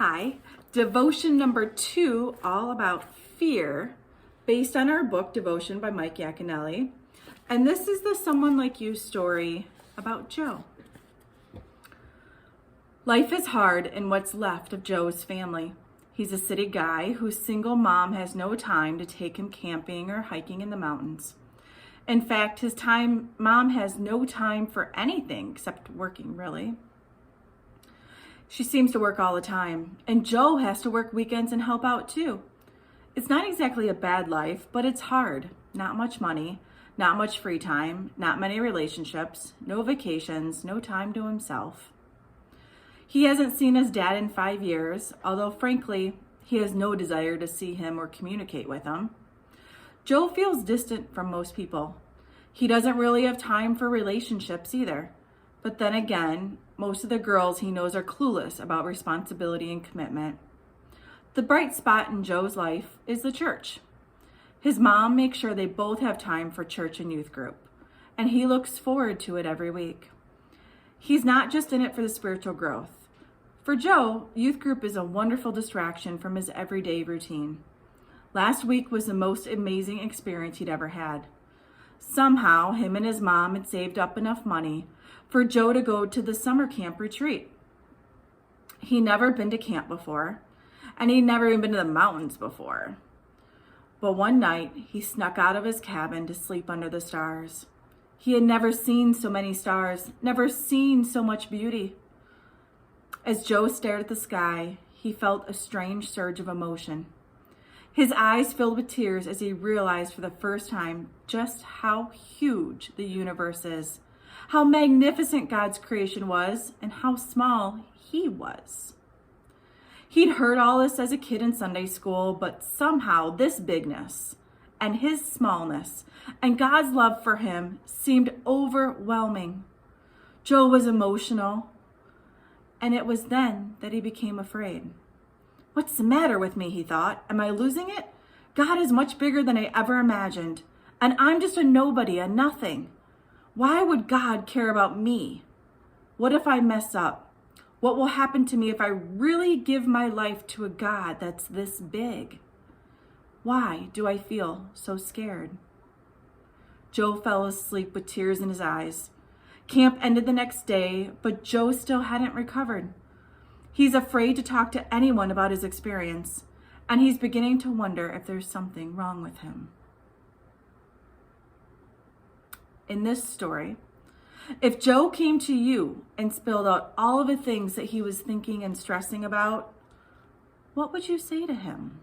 Hi, devotion number 2, all about fear, based on our book, Devotion by Mike Yaconelli. And this is the Someone Like You story about Joe. Life is hard in what's left of Joe's family. He's a city guy whose single mom has no time to take him camping or hiking in the mountains. In fact, mom has no time for anything except working, really. She seems to work all the time, and Joe has to work weekends and help out too. It's not exactly a bad life, but it's hard. Not much money, not much free time, not many relationships, no vacations, no time to himself. He hasn't seen his dad in 5 years, although frankly, he has no desire to see him or communicate with him. Joe feels distant from most people. He doesn't really have time for relationships either. But then again, most of the girls he knows are clueless about responsibility and commitment. The bright spot in Joe's life is the church. His mom makes sure they both have time for church and youth group, and he looks forward to it every week. He's not just in it for the spiritual growth. For Joe, youth group is a wonderful distraction from his everyday routine. Last week was the most amazing experience he'd ever had. Somehow, him and his mom had saved up enough money for Joe to go to the summer camp retreat. He'd never been to camp before, and he'd never even been to the mountains before. But one night, he snuck out of his cabin to sleep under the stars. He had never seen so many stars, never seen so much beauty. As Joe stared at the sky, he felt a strange surge of emotion. His eyes filled with tears as he realized for the first time just how huge the universe is, how magnificent God's creation was, and how small he was. He'd heard all this as a kid in Sunday school, but somehow this bigness and his smallness and God's love for him seemed overwhelming. Joe was emotional, and it was then that he became afraid. What's the matter with me, he thought. Am I losing it? God is much bigger than I ever imagined, and I'm just a nobody, a nothing. Why would God care about me? What if I mess up? What will happen to me if I really give my life to a God that's this big? Why do I feel so scared? Joe fell asleep with tears in his eyes. Camp ended the next day, but Joe still hadn't recovered. He's afraid to talk to anyone about his experience, and he's beginning to wonder if there's something wrong with him. In this story, if Joe came to you and spilled out all of the things that he was thinking and stressing about, what would you say to him?